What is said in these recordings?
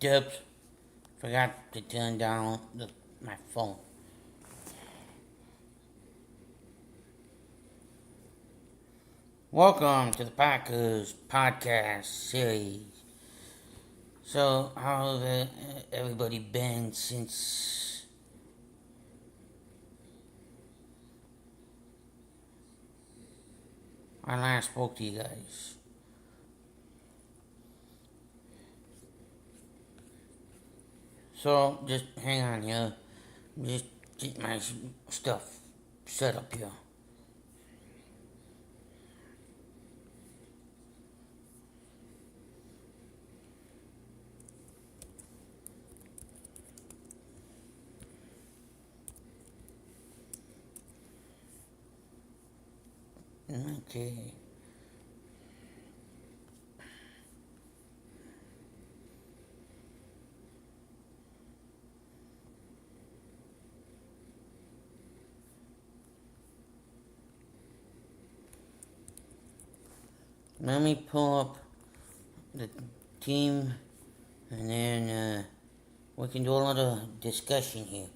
Oops, forgot to turn down my phone. Welcome to the Packers podcast series. So, how have everybody been since I last spoke to you guys? So, just hang on here. Just get my stuff set up here. Okay. Let me pull up the team and then we can do a little discussion here.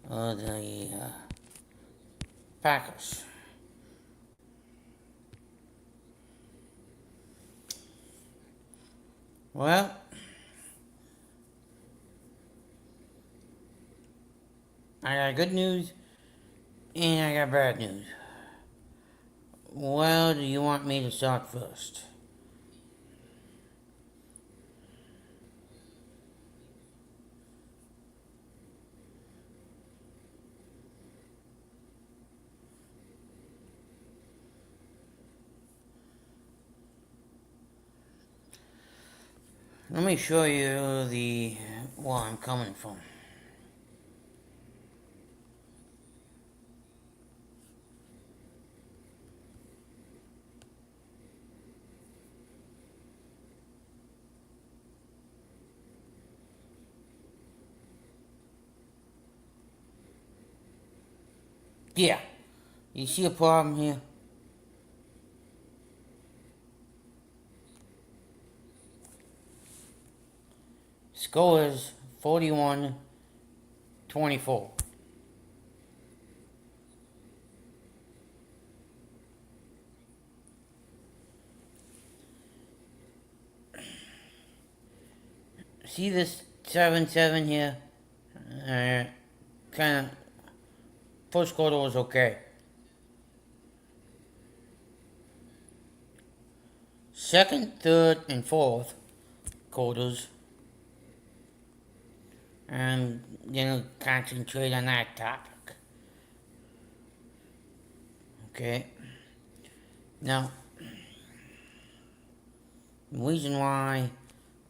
The Packers. Well, I got good news and I got bad news. Well, do you want me to start first? Let me show you where I'm coming from. Yeah, you see a problem here? Score is 41-24. See this 7-7 here? Kind of, first quarter was okay. Second, third, and fourth quarters, I'm gonna concentrate on that topic. Okay. Now, the reason why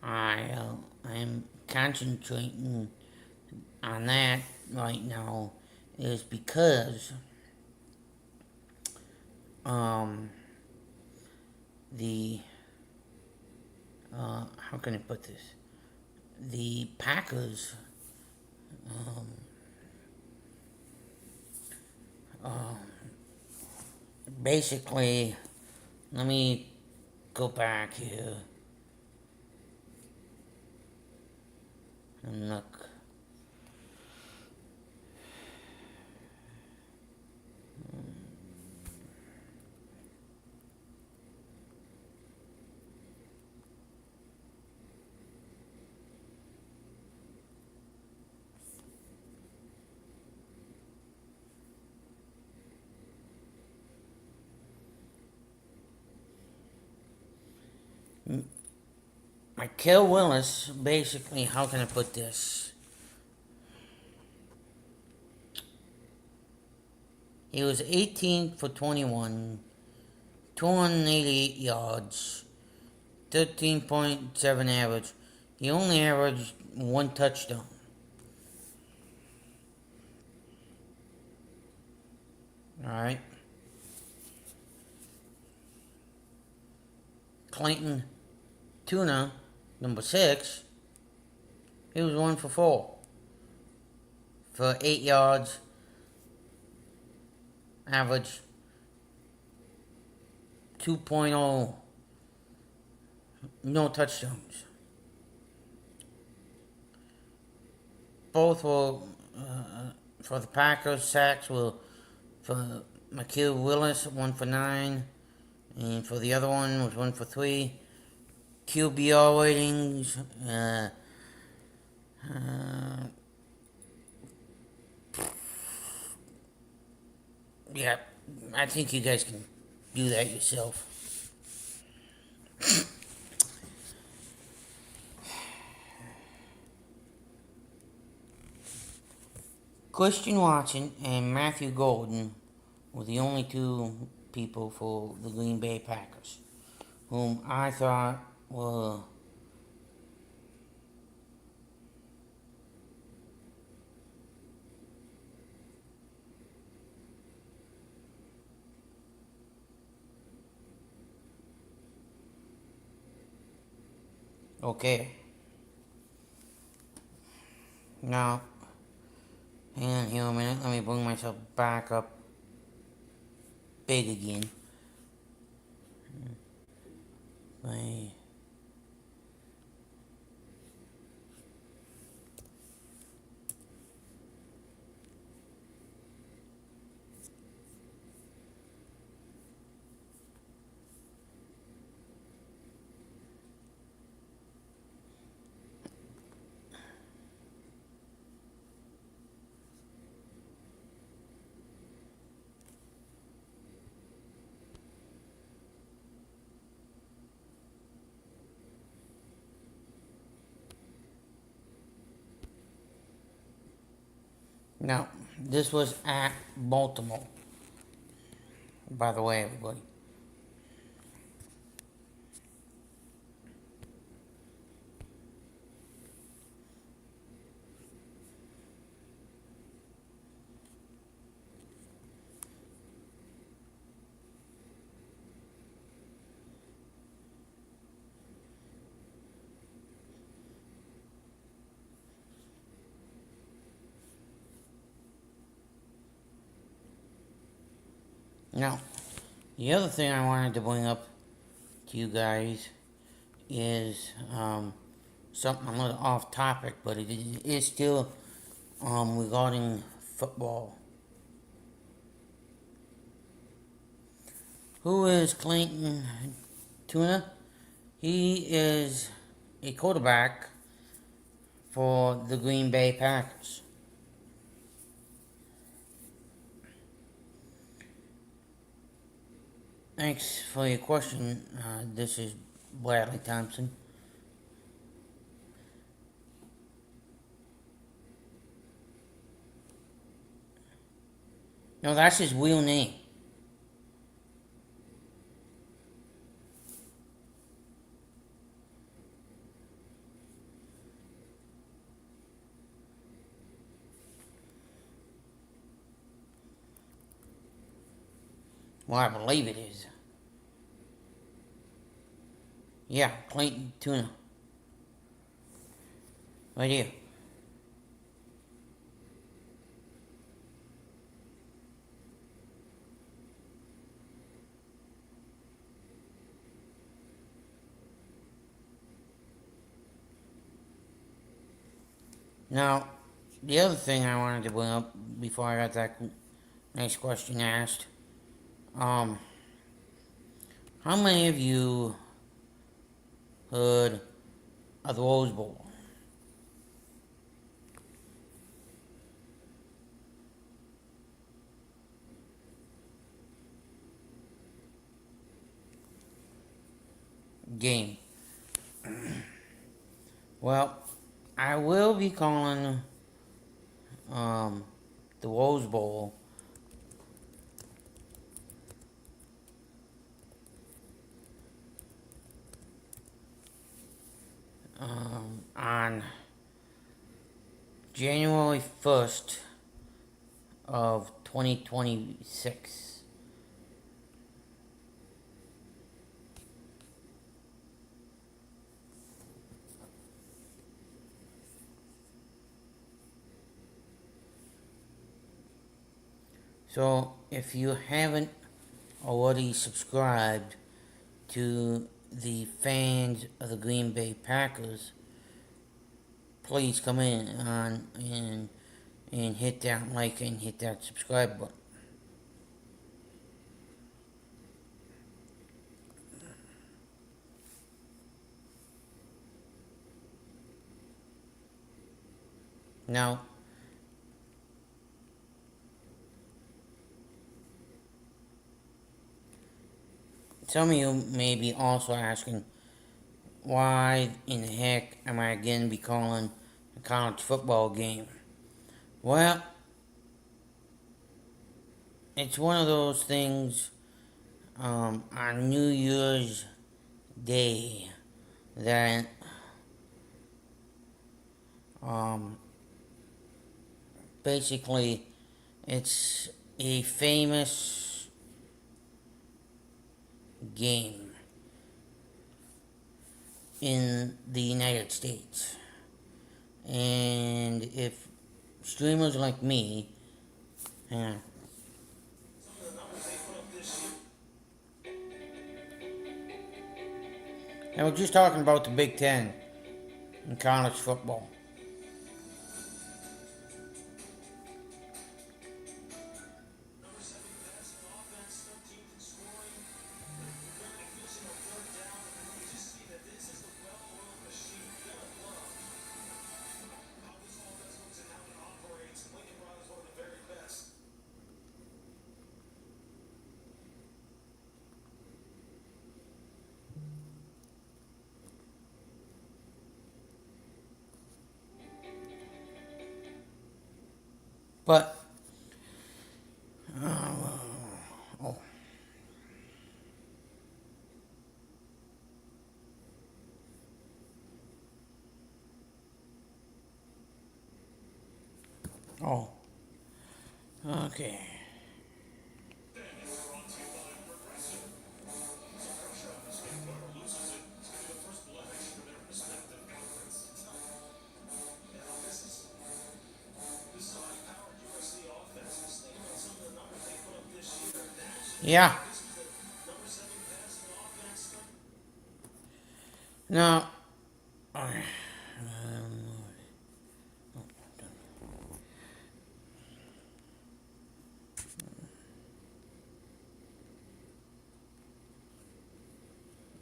I'm concentrating on that right now is because the how can I put this? The Packers basically, let me go back here and look. Mikael Willis, basically, how can I put this? He was 18 for 21, 288 yards, 13.7 average. He only averaged one touchdown. Alright. Clayton Tuna, number 6, he was 1 for 4 for 8 yards, average 2.0, no touchdowns. both were for the Packers. Sacks were for McHugh Willis, 1 for 9, and for the other one was 1 for 3. QBR ratings, yeah, I think you guys can do that yourself. Christian Watson and Matthew Golden were the only two people for the Green Bay Packers whom I thought were okay. Now, hang on here a minute. Let me bring myself back up big again. Right. Now, this was at Baltimore, by the way, everybody. Now, the other thing I wanted to bring up to you guys is something a little off topic, but it is still regarding football. Who is Clayton Tuna? He is a quarterback for the Green Bay Packers. Thanks for your question. This is Bradley Thompson. No, that's his real name. Well, I believe it is. Yeah, Clayton Tuna. Right here. Now, the other thing I wanted to bring up before I got that next question asked, how many of you heard of the Rose Bowl? Game. Well, I will be calling the Rose Bowl on January 1st of 2026. So, if you haven't already subscribed to the fans of the Green Bay Packers, please come in on and hit that like and hit that subscribe button. Now, some of you may be also asking, why in the heck am I again be calling a college football game? Well, it's one of those things on New Year's Day that um, basically it's a famous game in the United States. And if streamers like me, hang on. And we're just talking about the Big Ten in college football. But, oh, oh, okay. Yeah. Now,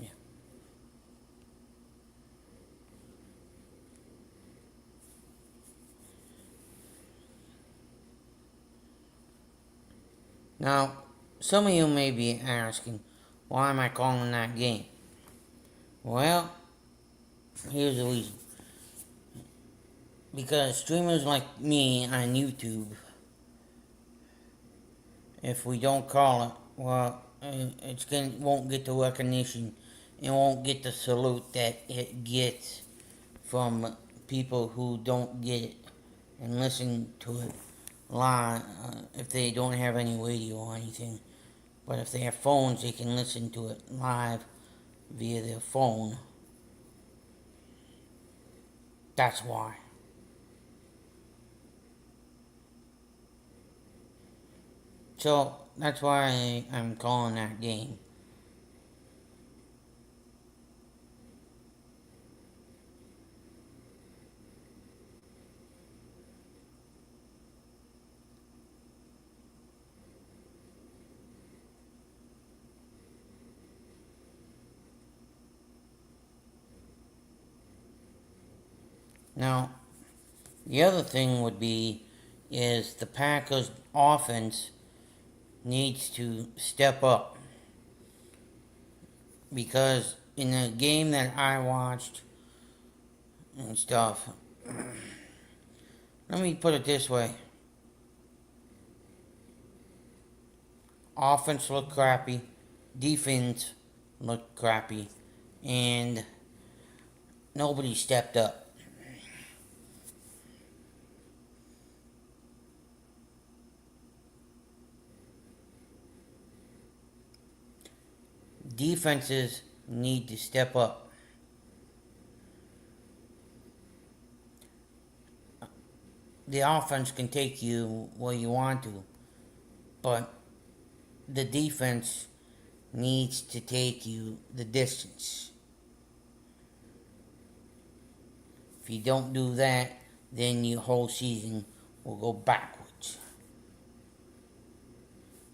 yeah. Now, some of you may be asking, why am I calling that game? Well, here's the reason. Because streamers like me on YouTube, if we don't call it, well, won't get the recognition. It won't get the salute that it gets from people who don't get it and listen to it live if they don't have any radio or anything. But if they have phones, they can listen to it live via their phone. That's why. So that's why I'm calling that game. Now, the other thing would be is the Packers offense needs to step up, because in the game that I watched and stuff, let me put it this way. Offense looked crappy, defense looked crappy, and nobody stepped up. Defenses need to step up. The offense can take you where you want to, but the defense needs to take you the distance. If you don't do that, then your whole season will go backwards.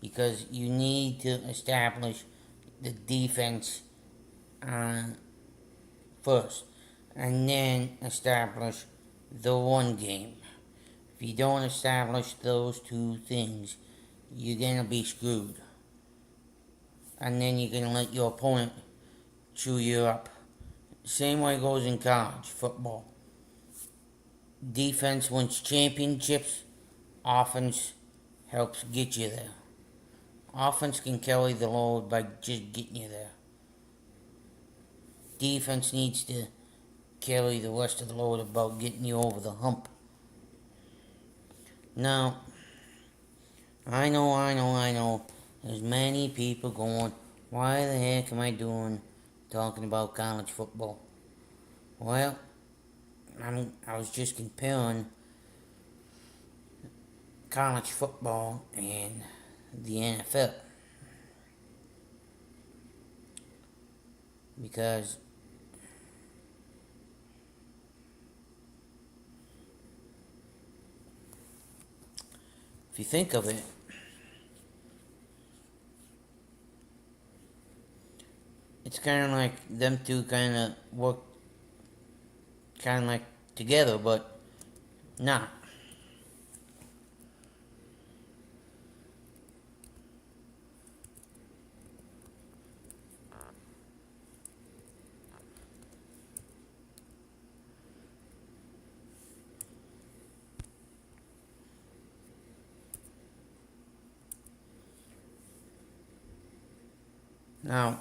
Because you need to establish the defense first, and then establish the run game. If you don't establish those two things, you're gonna be screwed. And then you're gonna let your opponent chew you up. Same way it goes in college football. Defense wins championships, offense helps get you there. Offense can carry the load by just getting you there. Defense needs to carry the rest of the load about getting you over the hump. Now, I know, there's many people going, why the heck am I talking about college football? Well, I was just comparing college football and the NFL. Because if you think of it, it's kind of like them two kind of work kind of like together, but not. Now,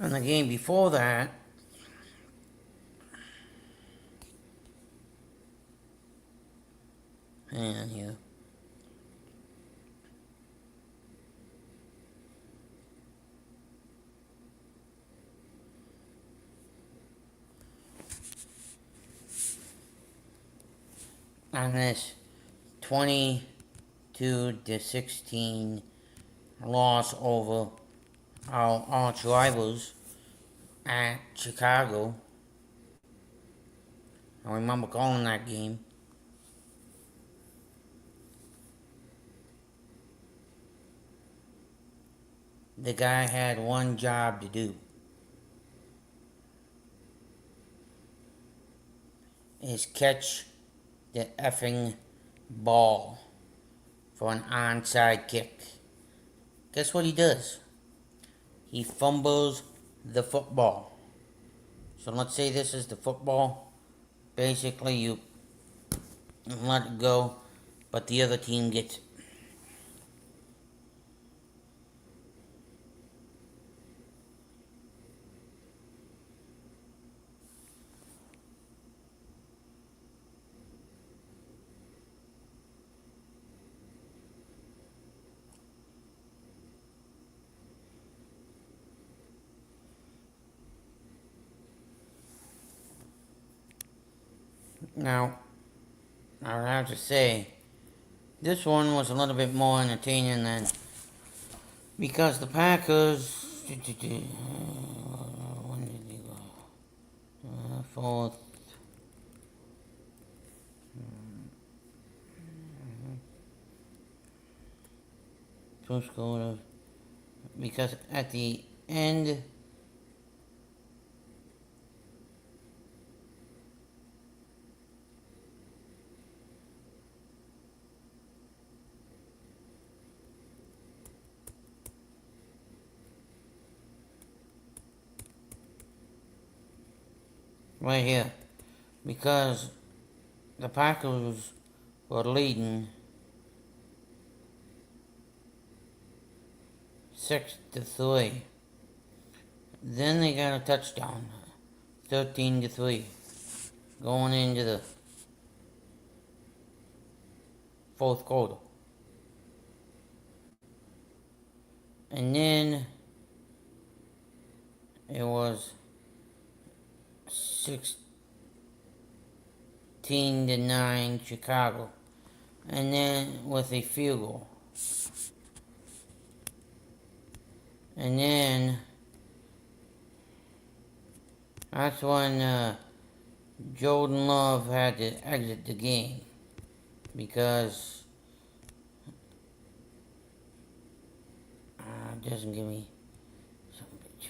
on the game before that, hang on here. On this 22-16 loss over our arch rivals at Chicago. I remember calling that game. The guy had one job to do. Is catch the effing ball for an onside kick. Guess what he does? He fumbles the football. So let's say this is the football. Basically, you let it go, but the other team gets it. Now, I would have to say, this one was a little bit more entertaining than, because the Packers, when did they go? Fourth. First quarter. Because at the end, right here, because the Packers were leading 6-3. Then they got a touchdown, 13-3, going into the fourth quarter. And then it was 16-9 Chicago. And then with a field goal. And then That's when Jordan Love had to exit the game because it doesn't give me some bitch.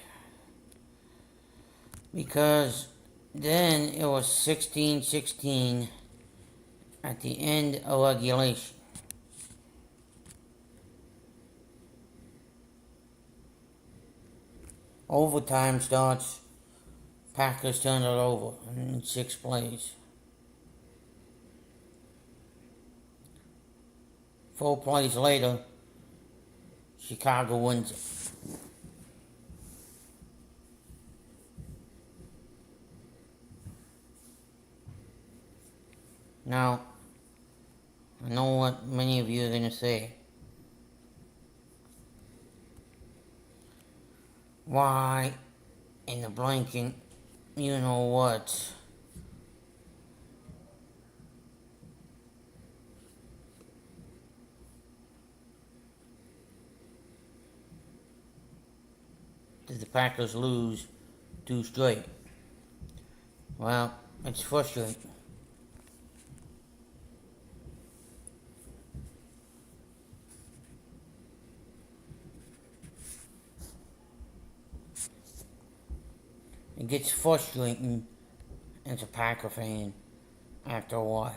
Because then it was 16-16 at the end of regulation. Overtime starts. Packers turn it over in 6 plays. 4 plays later, Chicago wins it. Now, I know what many of you are going to say. Why in the blanking, you know what? Did the Packers lose 2 straight? Well, it's frustrating. It gets frustrating as a Packer fan after a while.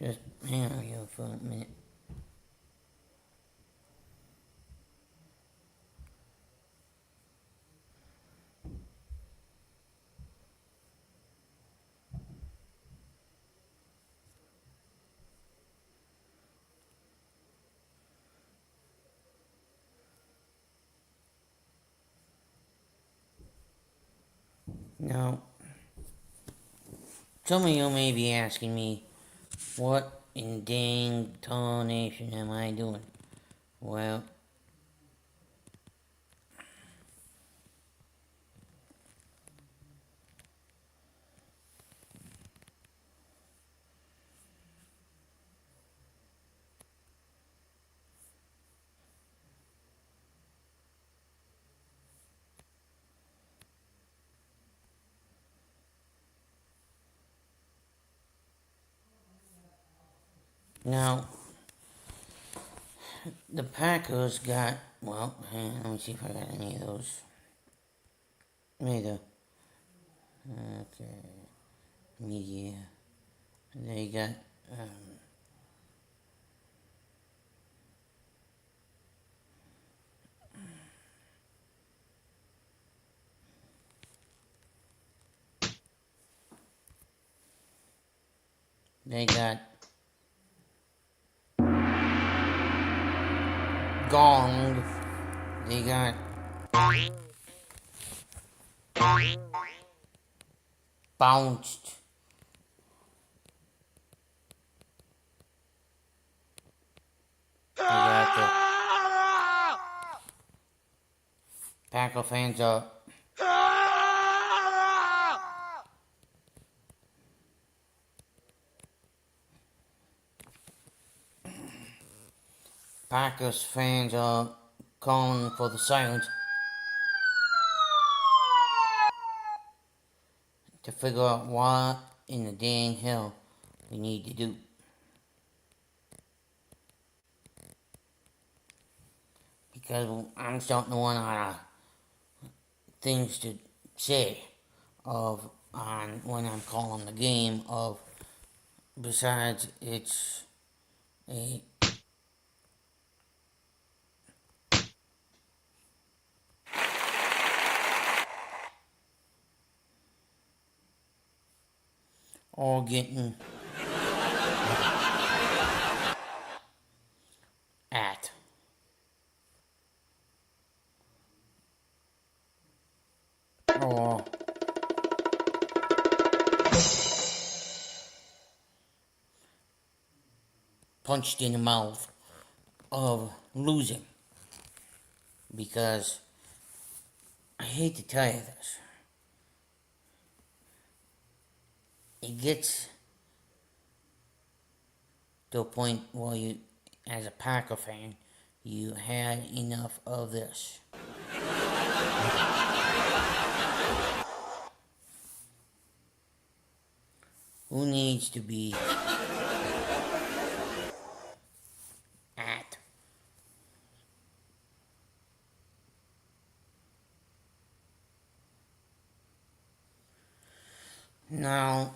Just hang on here for a minute. Now, some of you may be asking me, what in dang tarnation am I doing? Well, now, the Packers got, well, let me see if I got any of those. Media. Okay. Media. They got, they got gonged. They got bounced. They got the Packer fans are Packers fans are calling for the silence to figure out what in the dang hell we need to do. Because I'm starting to run out of things to say of on when I'm calling the game of besides it's a all getting at. Or punched in the mouth of losing. Because I hate to tell you this, it gets to a point where you, as a Packer fan, you had enough of this. Who needs to be at now?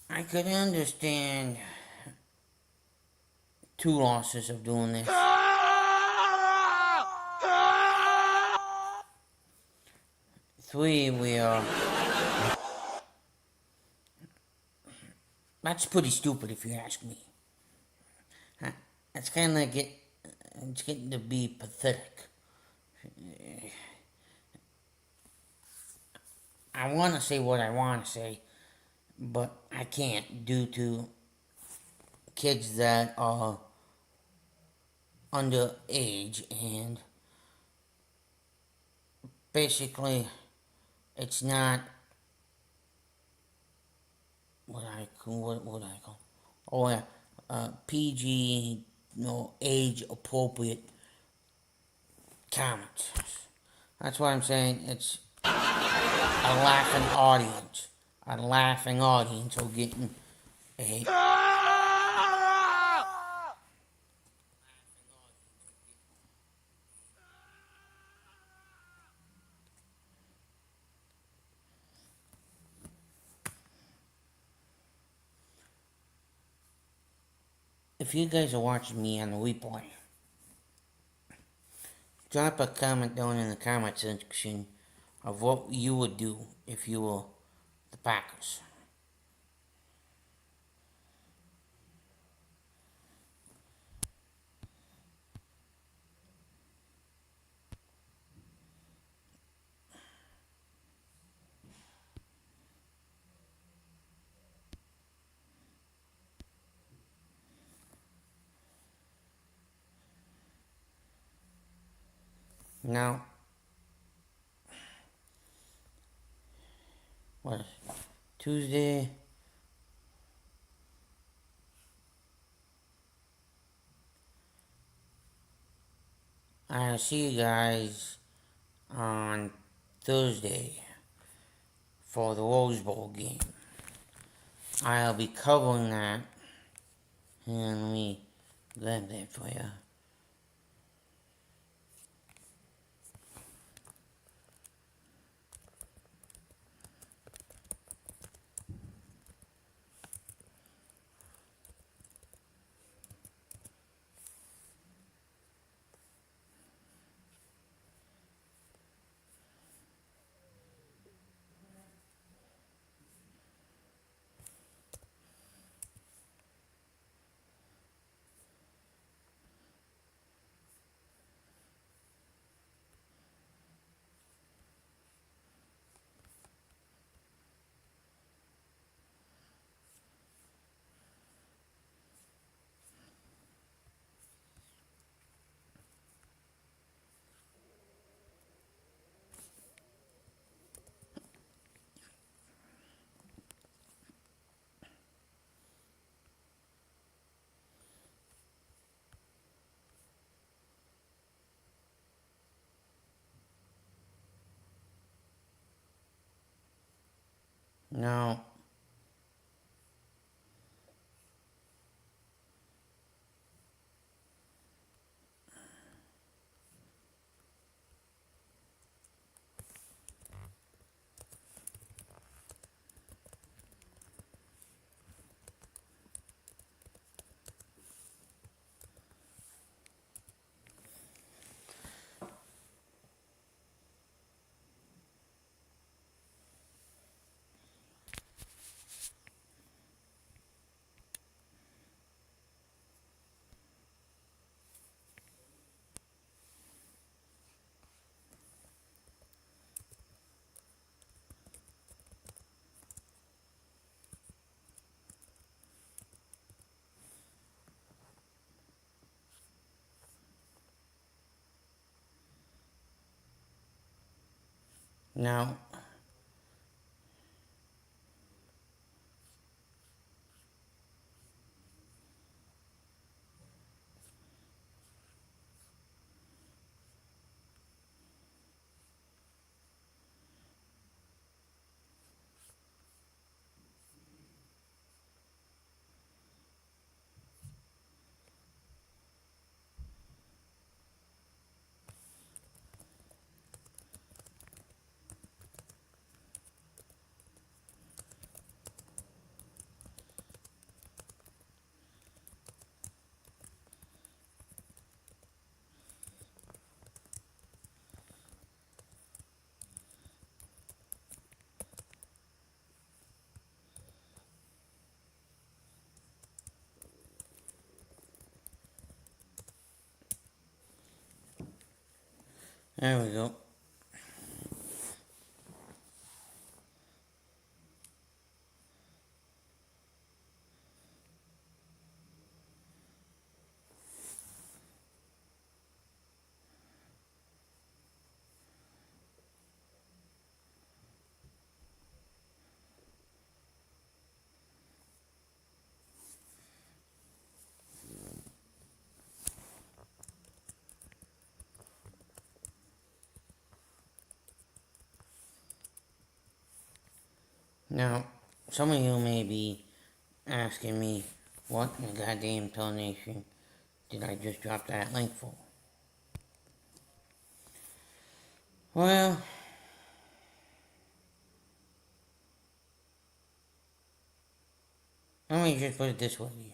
I could understand 2 losses of doing this. 3 where that's pretty stupid if you ask me. It's kind of it's getting to be pathetic. I want to say what I want to say, but I can't due to kids that are underage, and basically it's not what would I call? Oh yeah, PG, age appropriate comments. That's what I'm saying. It's a laughing audience. A laughing audience or getting a if you guys are watching me on the replay, drop a comment down in the comment section of what you would do if you were the Packers. Now, what is it? Tuesday? I'll see you guys on Thursday for the Rose Bowl game. I'll be covering that. And let me grab that for you. Now, Now, there we go. Now, some of you may be asking me, what in the goddamn tarnation did I just drop that link for? Well, let me just put it this way here.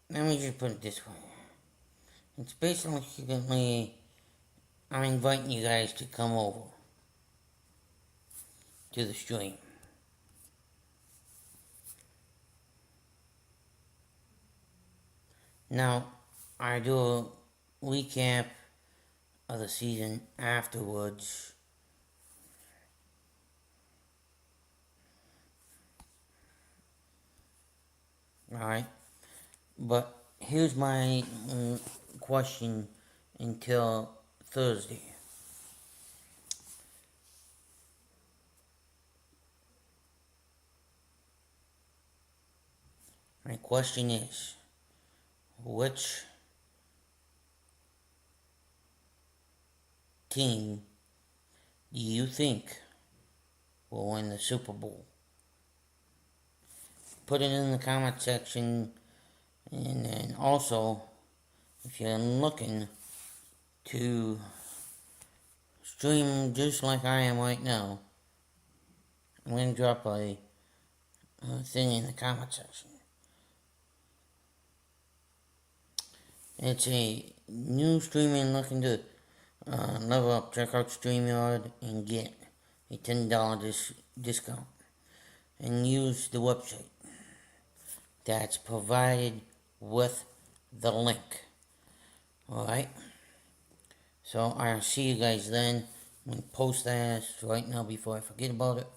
Let me just put it this way. It's basically, I'm inviting you guys to come over to the stream. Now, I do a recap of the season afterwards. Alright? But here's my question until Thursday. My question is, which team do you think will win the Super Bowl? Put it in the comment section, and then also, if you're looking to stream just like I am right now, I'm going to drop a thing in the comment section. It's a new streaming looking to level up. Check out StreamYard and get a $10 discount. And use the website that's provided with the link. Alright? So I'll see you guys then. I'm going to post that right now before I forget about it.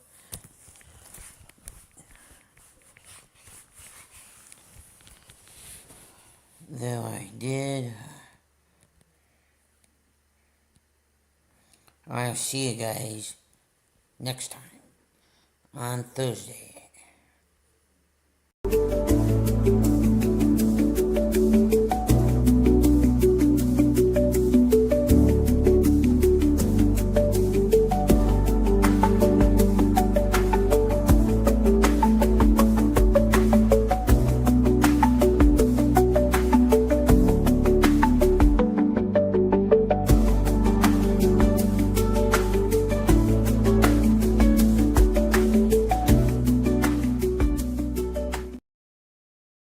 There I did. I'll see you guys next time on Thursday.